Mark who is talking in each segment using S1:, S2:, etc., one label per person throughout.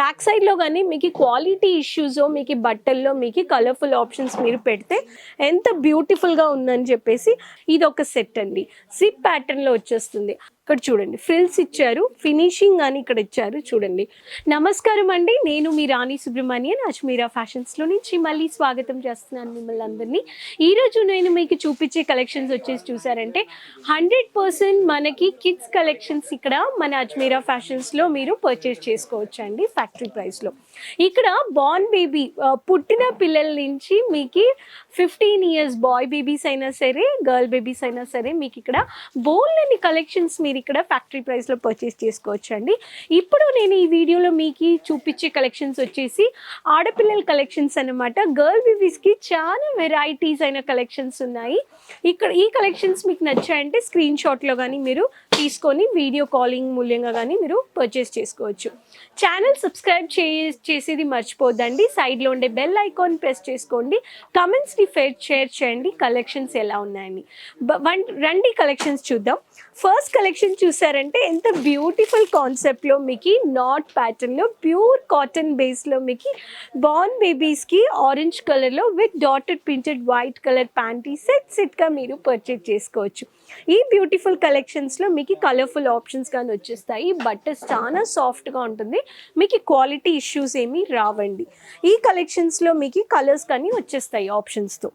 S1: Back సైడ్లో కానీ మీకు క్వాలిటీ ఇష్యూస్ మీకు బట్టల్లో మీకు కలర్ఫుల్ ఆప్షన్స్ మీరు పెడితే ఎంత బ్యూటిఫుల్గా ఉందని చెప్పేసి ఇది ఒక సెట్ అండి. సిప్ ప్యాటర్న్లో వచ్చేస్తుంది. ఇక్కడ చూడండి ఫ్రిల్స్ ఇచ్చారు, ఫినిషింగ్ అని ఇక్కడ ఇచ్చారు చూడండి. నమస్కారం అండి, నేను మీ రాణి సుబ్రహ్మణ్యన్ అజ్మీరా ఫ్యాషన్స్లో నుంచి మళ్ళీ స్వాగతం చేస్తున్నాను మిమ్మల్ని అందరినీ. ఈరోజు నేను మీకు చూపించే కలెక్షన్స్ వచ్చేసి చూసారంటే 100% మనకి కిడ్స్ కలెక్షన్స్ ఇక్కడ మన అజ్మీరా ఫ్యాషన్స్లో మీరు పర్చేస్ చేసుకోవచ్చు అండి ఫ్యాక్టరీ ప్రైస్లో. ఇక్కడ బార్న్ బేబీ పుట్టిన పిల్లల నుంచి మీకు 15 years బాయ్ బేబీస్ అయినా సరే గర్ల్ బేబీస్ అయినా సరే మీకు ఇక్కడ బోల్డ్ కలెక్షన్స్ మీరు ఇక్కడ ఫ్యాక్టరీ ప్రైస్లో పర్చేస్ చేసుకోవచ్చు అండి. ఇప్పుడు నేను ఈ వీడియోలో మీకు చూపించే కలెక్షన్స్ వచ్చేసి ఆడపిల్లల కలెక్షన్స్ అన్నమాట. గర్ల్ బేబీస్కి చాలా వెరైటీస్ అయిన కలెక్షన్స్ ఉన్నాయి. ఇక్కడ ఈ కలెక్షన్స్ మీకు నచ్చాయంటే స్క్రీన్ షాట్లో కానీ మీరు తీసుకొని వీడియో కాలింగ్ మూల్యంగా కానీ మీరు పర్చేస్ చేసుకోవచ్చు. ఛానల్ సబ్స్క్రైబ్ చేసేది మర్చిపోద్దండి. సైడ్లో ఉండే బెల్ ఐకాన్ ప్రెస్ చేసుకోండి. కమెంట్స్ని షేర్ చేయండి కలెక్షన్స్ ఎలా ఉన్నాయని. రండి కలెక్షన్స్ చూద్దాం. ఫస్ట్ కలెక్షన్ చూసారంటే ఎంత బ్యూటిఫుల్ కాన్సెప్ట్లో మీకు నాట్ ప్యాటర్న్లో ప్యూర్ కాటన్ బేస్లో మీకు బార్న్ బేబీస్కి ఆరెంజ్ కలర్లో with dotted printed white colour panty సెట్గా మీరు పర్చేజ్ చేసుకోవచ్చు. ఈ బ్యూటిఫుల్ కలెక్షన్స్లో మీకు కలర్ఫుల్ ఆప్షన్స్ కానీ వచ్చేస్తాయి. బట్టర్స్ చాలా సాఫ్ట్గా ఉంటుంది, మీకు క్వాలిటీ ఇష్యూస్ ఏమీ రావండి. ఈ కలెక్షన్స్లో మీకు కలర్స్ కానీ వచ్చేస్తాయి ఆప్షన్స్తో.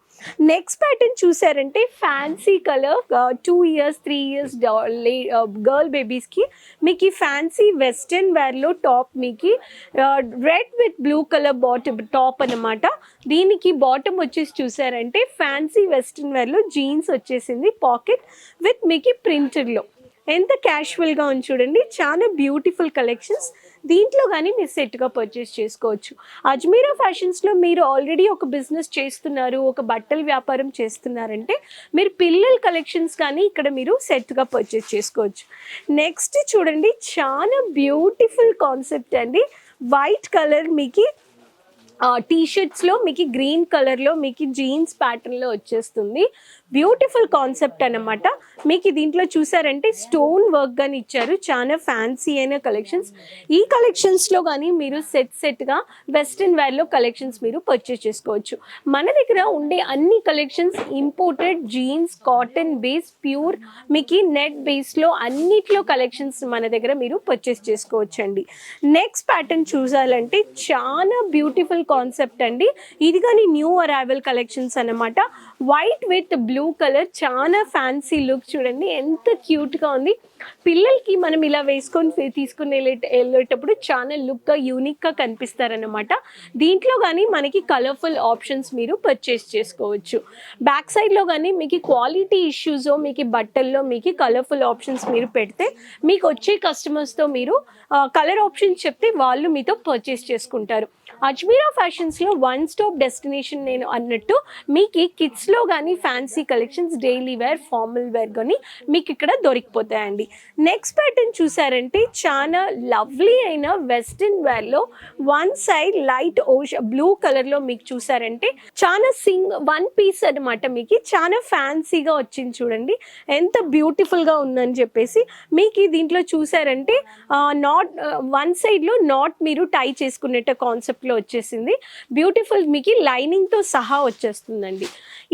S1: నెక్స్ట్ ప్యాటర్న్ చూసారంటే fancy colour 2 years 3 years girl బేబీస్కి మీకు ఈ ఫ్యాన్సీ వెస్టర్న్ వేర్లో టాప్ మీకు red with blue colour bottom top అనమాట. దీనికి బాటమ్ వచ్చేసి చూసారంటే ఫ్యాన్సీ వెస్టర్న్ వేర్లో జీన్స్ వచ్చేసింది పాకెట్ విత్ మీకు ప్రింటెడ్లో. ఎంత క్యాషువల్గా ఉంది చూడండి, చాలా బ్యూటిఫుల్ కలెక్షన్స్. దీంట్లో కానీ మీరు సెట్గా పర్చేస్ చేసుకోవచ్చు. అజ్మీరా ఫ్యాషన్స్లో మీరు ఆల్రెడీ ఒక బిజినెస్ చేస్తున్నారు, ఒక బట్టల వ్యాపారం చేస్తున్నారంటే మీరు పిల్లల కలెక్షన్స్ కానీ ఇక్కడ మీరు సెట్గా పర్చేస్ చేసుకోవచ్చు. నెక్స్ట్ చూడండి, చాలా బ్యూటిఫుల్ కాన్సెప్ట్ అండి. వైట్ కలర్ మీకు టీషర్ట్స్లో మీకు గ్రీన్ కలర్లో మీకు జీన్స్ ప్యాటర్న్లో వచ్చేస్తుంది. బ్యూటిఫుల్ కాన్సెప్ట్ అన్నమాట. మీకు దీంట్లో చూసారంటే స్టోన్ వర్క్ కానీ ఇచ్చారు, చాలా ఫ్యాన్సీ అయిన కలెక్షన్స్. ఈ కలెక్షన్స్లో కానీ మీరు సెట్గా వెస్ట్రన్ వేర్లో కలెక్షన్స్ మీరు పర్చేస్ చేసుకోవచ్చు. మన దగ్గర ఉండే అన్ని collections imported jeans cotton base pure మీకు నెట్ బేస్లో అన్నిట్లో కలెక్షన్స్ మన దగ్గర మీరు పర్చేస్ చేసుకోవచ్చు అండి. నెక్స్ట్ ప్యాటర్న్ చూసాలంటే చాలా బ్యూటిఫుల్ కాన్సెప్ట్ అండి. ఇది కానీ న్యూ అరైవల్ కలెక్షన్స్ అన్నమాట. వైట్ విత్ బ్లూ కలర్, చాలా ఫ్యాన్సీ లుక్ చూడండి, ఎంత క్యూట్గా ఉంది. పిల్లలకి మనం ఇలా వేసుకొని తీసుకుని వెళ్ళేటప్పుడు చాలా లుక్గా యూనిక్గా కనిపిస్తారనమాట. దీంట్లో కానీ మనకి కలర్ఫుల్ ఆప్షన్స్ మీరు పర్చేస్ చేసుకోవచ్చు. బ్యాక్ సైడ్లో కానీ మీకు క్వాలిటీ ఇష్యూస్ మీకు బట్టల్లో మీకు కలర్ఫుల్ ఆప్షన్స్ మీరు పెడితే మీకు వచ్చే కస్టమర్స్తో మీరు కలర్ ఆప్షన్స్ చెప్తే వాళ్ళు మీతో పర్చేస్ చేసుకుంటారు. అజ్మీరా ఫ్యాషన్స్లో వన్ స్టాప్ డెస్టినేషన్ నేను అన్నట్టు మీకు కిడ్స్లో కానీ fancy collections daily wear formal wear కానీ మీకు ఇక్కడ దొరికిపోతాయండి. నెక్స్ట్ ప్యాటర్న్ చూసారంటే చాలా లవ్లీ అయిన వెస్టర్న్ వేర్లో వన్ సైడ్ లైట్ బ్లూ కలర్లో మీకు చూసారంటే చాలా వన్ పీస్ అనమాట. మీకు చాలా ఫ్యాన్సీగా వచ్చింది చూడండి, ఎంత బ్యూటిఫుల్గా ఉందని చెప్పేసి. మీకు దీంట్లో చూసారంటే నాట్ వన్ సైడ్లో నాట్ మీరు టై చేసుకునేట కాన్సెప్ట్లో వచ్చేసింది. బ్యూటిఫుల్ మీకు లైనింగ్తో సహా వచ్చేస్తుందండి.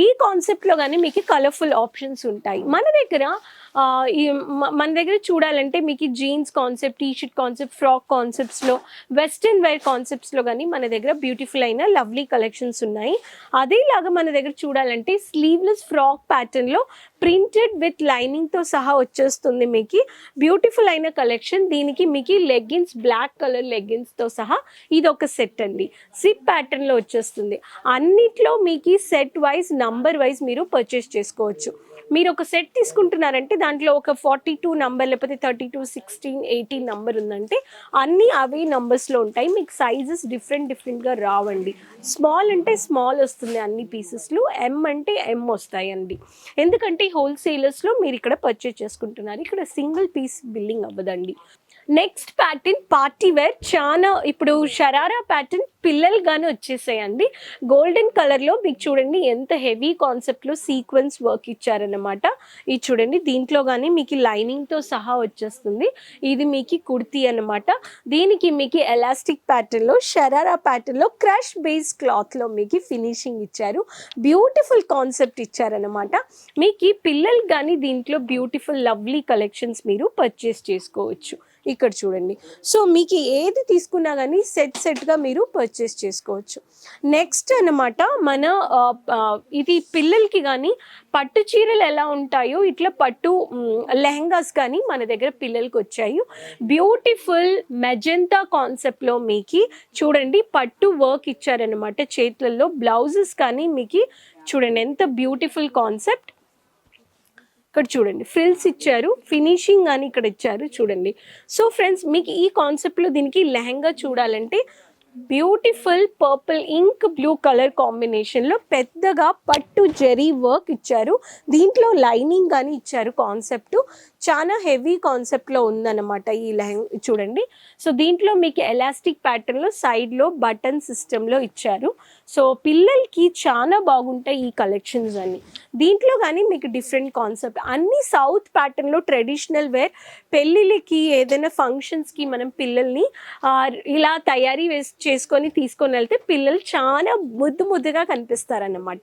S1: ఈ కాన్సెప్ట్లో కానీ మీకు కలర్ఫుల్ ఆప్షన్స్ ఉంటాయి. మన దగ్గర చూడాలంటే మీకు jeans concept, T-shirt concept, frock కాన్సెప్ట్స్లో వెస్ట్రన్ వేర్ కాన్సెప్ట్స్లో కానీ మన దగ్గర బ్యూటిఫుల్ అయిన లవ్లీ కలెక్షన్స్ ఉన్నాయి. అదేలాగా మన దగ్గర చూడాలంటే స్లీవ్లెస్ ఫ్రాక్ ప్యాటర్న్లో ప్రింటెడ్ విత్ లైనింగ్తో సహా వచ్చేస్తుంది మీకు బ్యూటిఫుల్ అయిన కలెక్షన్. దీనికి మీకు లెగ్గిన్స్ బ్లాక్ కలర్ లెగ్గిన్స్తో సహా ఇది ఒక సెట్ అండి. సిప్ ప్యాటర్న్లో వచ్చేస్తుంది. అన్నిట్లో మీకు సెట్ వైజ్ నంబర్ వైజ్ మీరు పర్చేస్ చేసుకోవచ్చు. మీరు ఒక సెట్ తీసుకుంటున్నారంటే దాంట్లో ఒక 42 నంబర్ లేకపోతే 32, 16, 18 నంబర్ ఉందంటే అన్నీ అవే నంబర్స్లో ఉంటాయి. మీకు సైజెస్ డిఫరెంట్గా రావండి. స్మాల్ అంటే స్మాల్ వస్తుంది అన్ని పీసెస్లో, ఎం అంటే ఎం వస్తాయండి. ఎందుకంటే హోల్సేలర్స్లో మీరు ఇక్కడ పర్చేస్ చేసుకుంటున్నారు, ఇక్కడ సింగిల్ పీస్ బిల్లింగ్ అవ్వదండి. నెక్స్ట్ ప్యాటర్న్ పార్టీ వేర్, చాలా ఇప్పుడు షరారా ప్యాటర్న్ పిల్లలు కానీ వచ్చేసాయండి. గోల్డెన్ కలర్లో మీకు చూడండి ఎంత హెవీ కాన్సెప్ట్లో సీక్వెన్స్ వర్క్ ఇచ్చారనమాట. ఇది చూడండి, దీంట్లో కానీ మీకు లైనింగ్తో సహా వచ్చేస్తుంది. ఇది మీకు కుర్తీ అనమాట. దీనికి మీకు ఎలాస్టిక్ ప్యాటర్న్లో షరారా ప్యాటర్న్లో క్రష్ బేస్ క్లాత్లో మీకు ఫినిషింగ్ ఇచ్చారు. బ్యూటిఫుల్ కాన్సెప్ట్ ఇచ్చారనమాట. మీకు పిల్లలు కానీ దీంట్లో బ్యూటిఫుల్ లవ్లీ కలెక్షన్స్ మీరు పర్చేస్ చేసుకోవచ్చు. ఇక్కడ చూడండి, సో మీకు ఏది తీసుకున్నా కానీ సెట్గా మీరు పర్చేస్ చేసుకోవచ్చు. నెక్స్ట్ అనమాట మన ఇది పిల్లలకి కానీ పట్టు చీరలు ఎలా ఉంటాయో ఇట్లా పట్టు లెహంగాస్ కానీ మన దగ్గర పిల్లలకి వచ్చాయి. బ్యూటిఫుల్ మెజెంతా కాన్సెప్ట్లో మీకు చూడండి పట్టు వర్క్ ఇచ్చారనమాట. చేతులలో బ్లౌజెస్ కానీ మీకు చూడండి ఎంత బ్యూటిఫుల్ కాన్సెప్ట్. ఇక్కడ చూడండి ఫ్రిల్స్ ఇచ్చారు, ఫినిషింగ్ అని ఇక్కడ ఇచ్చారు చూడండి. సో ఫ్రెండ్స్, మీకు ఈ కాన్సెప్ట్లో దీనికి లెహంగా చూడాలంటే బ్యూటిఫుల్ పర్పుల్ ఇంక్ బ్లూ కలర్ కాంబినేషన్లో పెద్దగా పట్టు జెరీ వర్క్ ఇచ్చారు. దీంట్లో లైనింగ్ కానీ ఇచ్చారు. కాన్సెప్ట్ చాలా హెవీ కాన్సెప్ట్లో ఉందన్నమాట ఈ లెహంగా చూడండి. సో దీంట్లో మీకు ఎలాస్టిక్ ప్యాటర్న్లో సైడ్లో బటన్ సిస్టంలో ఇచ్చారు. సో పిల్లలకి చాలా బాగుంటాయి ఈ కలెక్షన్స్ అన్ని. దీంట్లో కానీ మీకు డిఫరెంట్ కాన్సెప్ట్ అన్ని సౌత్ ప్యాటర్న్లో ట్రెడిషనల్ వేర్, పెళ్ళిళ్ళకి ఏదైనా ఫంక్షన్స్కి మనం పిల్లల్ని ఇలా తయారీ చేసుకొని తీసుకొని వెళ్తే పిల్లలు చాలా ముద్దుగా కనిపిస్తారన్నమాట.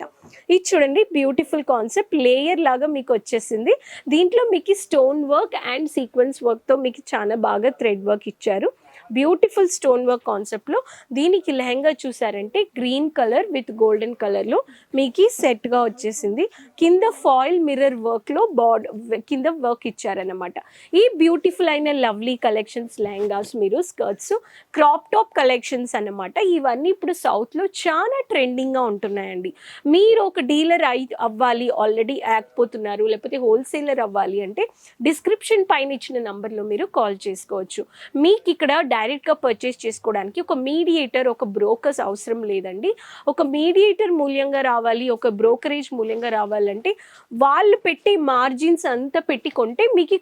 S1: ఇది చూడండి బ్యూటిఫుల్ కాన్సెప్ట్, లేయర్ లాగా మీకు వచ్చేసింది. దీంట్లో మీకు స్టోన్ వర్క్ అండ్ సీక్వెన్స్ వర్క్తో మీకు చాలా బాగా థ్రెడ్ వర్క్ ఇచ్చారు. బ్యూటిఫుల్ స్టోన్ వర్క్ కాన్సెప్ట్లో దీనికి లెహంగా చూసారంటే గ్రీన్ కలర్ విత్ గోల్డెన్ కలర్లో మీకు సెట్గా వచ్చేసింది. కింద ఫాయిల్ మిర్రర్ వర్క్లో కింద వర్క్ ఇచ్చారనమాట. ఈ బ్యూటిఫుల్ అయిన లవ్లీ కలెక్షన్స్ లెహంగాస్ మీరు స్కర్ట్స్ క్రాప్ టాప్ కలెక్షన్స్ అన్నమాట. ఇవన్నీ ఇప్పుడు సౌత్లో చాలా ట్రెండింగ్గా ఉంటున్నాయండి. మీరు ఒక డీలర్ అవ్వాలి, ఆల్రెడీ ఆగిపోతున్నారు, లేకపోతే హోల్సేలర్ అవ్వాలి అంటే డిస్క్రిప్షన్ పైన ఇచ్చిన నంబర్లో మీరు కాల్ చేసుకోవచ్చు. మీకు ఇక్కడ డైరెక్ట్గా పర్చేస్ చేసుకోవడానికి ఒక మీడియేటర్, ఒక బ్రోకర్స్ అవసరం లేదండి. ఒక మీడియేటర్ మూల్యంగా రావాలి, ఒక బ్రోకరేజ్ మూల్యంగా రావాలంటే వాళ్ళు పెట్టే మార్జిన్స్ అంతా పెట్టి కొంటే మీకు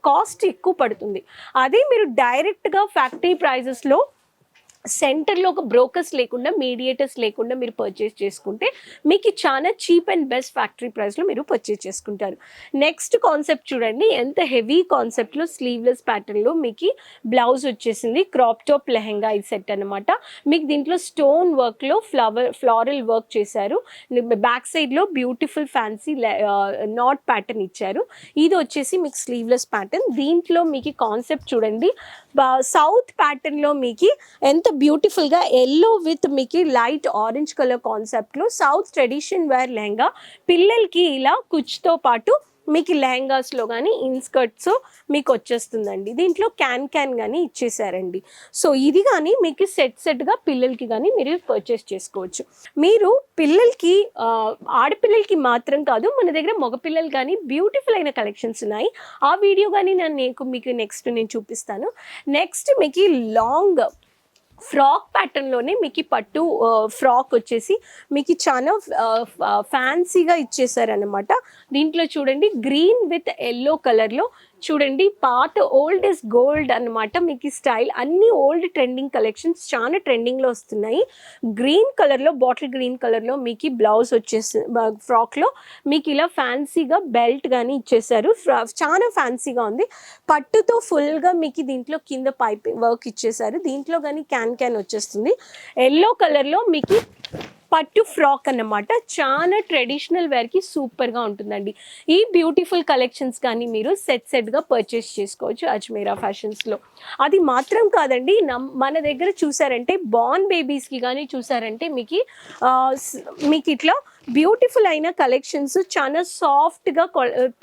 S1: కాస్ట్ ఎక్కువ పడుతుంది. అదే మీరు డైరెక్ట్గా ఫ్యాక్టరీ ప్రైజెస్లో సెంటర్లో ఒక బ్రోకర్స్ లేకుండా, మీడియేటర్స్ లేకుండా మీరు పర్చేస్ చేసుకుంటే మీకు చాలా చీప్ అండ్ బెస్ట్ ఫ్యాక్టరీ ప్రైస్లో మీరు పర్చేస్ చేసుకుంటారు. నెక్స్ట్ కాన్సెప్ట్ చూడండి, ఎంత హెవీ కాన్సెప్ట్లో స్లీవ్లెస్ ప్యాటర్న్లో మీకు బ్లౌజ్ వచ్చేసింది. క్రాప్ టాప్ లెహంగా ఈ సెట్ అనమాట. మీకు దీంట్లో స్టోన్ వర్క్లో ఫ్లారల్ వర్క్ చేశారు. బ్యాక్ సైడ్లో బ్యూటిఫుల్ ఫ్యాన్సీ నాట్ ప్యాటర్న్ ఇచ్చారు. ఇది వచ్చేసి మీకు స్లీవ్లెస్ ప్యాటర్న్. దీంట్లో మీకు కాన్సెప్ట్ చూడండి, సౌత్ ప్యాటర్న్లో మీకు ఎంత బ్యూటిఫుల్గా ఎల్లో విత్ మీకు లైట్ ఆరెంజ్ కలర్ కాన్సెప్ట్లో సౌత్ ట్రెడిషన్ వేర్ లెహంగా. పిల్లలకి ఇలా కుచ్తో పాటు మీకు లెహంగాస్లో కానీ ఇన్స్కర్ట్స్ మీకు వచ్చేస్తుందండి. దీంట్లో క్యాన్ కానీ ఇచ్చేసారండి. సో ఇది కానీ మీకు సెట్గా పిల్లలకి కానీ మీరు పర్చేస్ చేసుకోవచ్చు. మీరు పిల్లలకి ఆడపిల్లలకి మాత్రం కాదు, మన దగ్గర మగపిల్లలు కానీ బ్యూటిఫుల్ అయిన కలెక్షన్స్ ఉన్నాయి. ఆ వీడియో కానీ మీకు నెక్స్ట్ నేను చూపిస్తాను. నెక్స్ట్ మీకు లాంగ్ ఫ్రాక్ ప్యాటర్న్లోనే మీకు పట్టు ఫ్రాక్ వచ్చేసి మీకు చాలా ఫ్యాన్సీగా ఇచ్చేసారనమాట. దీంట్లో చూడండి గ్రీన్ విత్ ఎల్లో కలర్లో చూడండి పాత ఓల్డ్ ఇస్ గోల్డ్ అనమాట. మీకు స్టైల్ అన్ని ఓల్డ్ ట్రెండింగ్ కలెక్షన్స్ చాలా ట్రెండింగ్లో వస్తున్నాయి. గ్రీన్ కలర్లో, బాటిల్ గ్రీన్ కలర్లో మీకు బ్లౌజ్ వచ్చేసి ఫ్రాక్లో మీకు ఇలా ఫ్యాన్సీగా బెల్ట్ కానీ ఇచ్చేసారు. చాలా ఫ్యాన్సీగా ఉంది. పట్టుతో ఫుల్గా మీకు దీంట్లో కింద పైపింగ్ వర్క్ ఇచ్చేసారు. దీంట్లో కానీ క్యాన్ వచ్చేస్తుంది. ఎల్లో కలర్లో మీకు పట్టు ఫ్రాక్ అన్నమాట. చాలా ట్రెడిషనల్ వేర్కి సూపర్గా ఉంటుందండి. ఈ బ్యూటిఫుల్ కలెక్షన్స్ కానీ మీరు సెట్గా పర్చేస్ చేసుకోవచ్చు అజ్మీరా ఫ్యాషన్స్లో. అది మాత్రం కాదండి, మన దగ్గర చూసారంటే బార్న్ బేబీస్కి కానీ చూసారంటే మీకు ఇట్లా బ్యూటిఫుల్ అయిన కలెక్షన్స్ చాలా సాఫ్ట్గా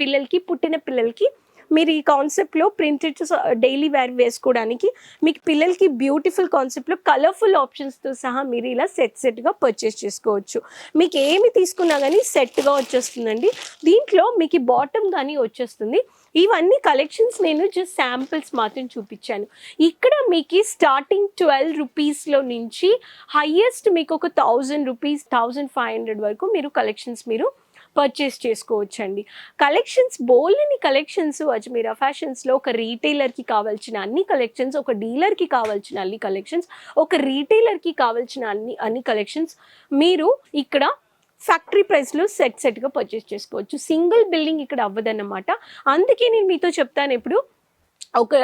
S1: పిల్లలకి, పుట్టిన పిల్లలకి మీరు ఈ కాన్సెప్ట్లో ప్రింటెడ్ డైలీ వేర్ వేసుకోవడానికి మీకు పిల్లలకి బ్యూటిఫుల్ కాన్సెప్ట్లో కలర్ఫుల్ ఆప్షన్స్తో సహా మీరు ఇలా సెట్గా పర్చేస్ చేసుకోవచ్చు. మీకు ఏమి తీసుకున్నా కానీ సెట్గా వచ్చేస్తుందండి. దీంట్లో మీకు బాటమ్ కానీ వచ్చేస్తుంది. ఇవన్నీ కలెక్షన్స్ నేను జస్ట్ శాంపిల్స్ మాత్రం చూపించాను. ఇక్కడ మీకు స్టార్టింగ్ 12 రూపీస్లో నుంచి హైయెస్ట్ మీకు ఒక 1000 రూపీస్ 1500 వరకు మీరు కలెక్షన్స్ మీరు పర్చేస్ చేసుకోవచ్చండి. కలెక్షన్స్ బోల్డన్ని కలెక్షన్స్ అజ్మీరా ఫ్యాషన్స్‌లో ఒక రీటైలర్‌కి కావాల్సిన అన్ని కలెక్షన్స్, ఒక డీలర్‌కి కావాల్సిన అన్ని కలెక్షన్స్, ఒక రీటైలర్‌కి కావాల్సిన అన్ని కలెక్షన్స్ మీరు ఇక్కడ ఫ్యాక్టరీ ప్రైస్‌లో సెట్‌గా పర్చేస్ చేసుకోవచ్చు. సింగిల్ బిల్లింగ్ ఇక్కడ అవ్వదన్నమాట. అందుకే నేను మీతో చెప్తాను ఎప్పుడు ఒక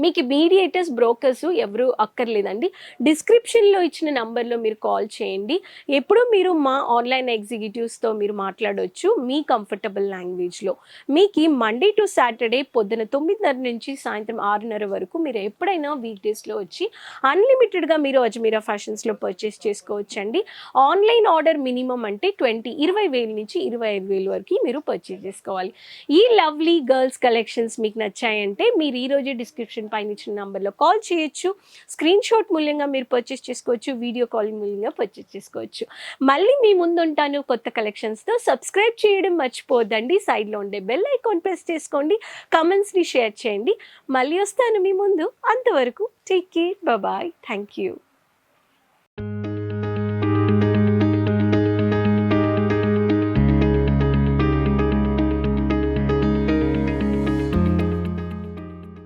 S1: మీకు మీడియేటర్స్, బ్రోకర్స్ ఎవరు అక్కర్లేదండి. డిస్క్రిప్షన్‌లో ఇచ్చిన నంబర్‌లో మీరు కాల్ చేయండి. ఎప్పుడు మీరు మా ఆన్‌లైన్ ఎగ్జిక్యూటివ్స్‌తో మీరు మాట్లాడొచ్చు మీ కంఫర్టబుల్ లాంగ్వేజ్‌లో. మీకి మండే టు సాటర్డే పొద్దున 9:30 నుంచి సాయంత్రం 6:30 వరకు మీరు ఎప్పుడైనా వీక్ డేస్‌లో వచ్చి అన్‌లిమిటెడ్‌గా మీరు అజ్మీరా ఫ్యాషన్స్‌లో పర్చేస్ చేసుకోవచ్చండి. ఆన్‌లైన్ ఆర్డర్ మినిమమ్ అంటే 20,000 నుంచి 25,000 వరకు మీరు పర్చేస్ చేసుకోవాలి. ఈ లవ్లీ గర్ల్స్ కలెక్షన్స్ మీకు నచ్చాయంటే మీరు ఈరోజే డిస్క్రిప్షన్ పైన ఇచ్చిన నంబర్లో కాల్ చేయొచ్చు. స్క్రీన్ షాట్ మూల్యంగా మీరు పర్చేస్ చేసుకోవచ్చు. వీడియో కాలింగ్ మూల్యంగా పర్చేస్ చేసుకోవచ్చు. మళ్ళీ మీ ముందు ఉంటాను కొత్త కలెక్షన్స్తో. సబ్స్క్రైబ్ చేయడం మర్చిపోద్దండి. సైడ్లో ఉండే బెల్ ఐకాన్ ప్రెస్ చేసుకోండి. కమెంట్స్ని షేర్ చేయండి. మళ్ళీ వస్తాను మీ ముందు. అంతవరకు take care. Bye. Thank you.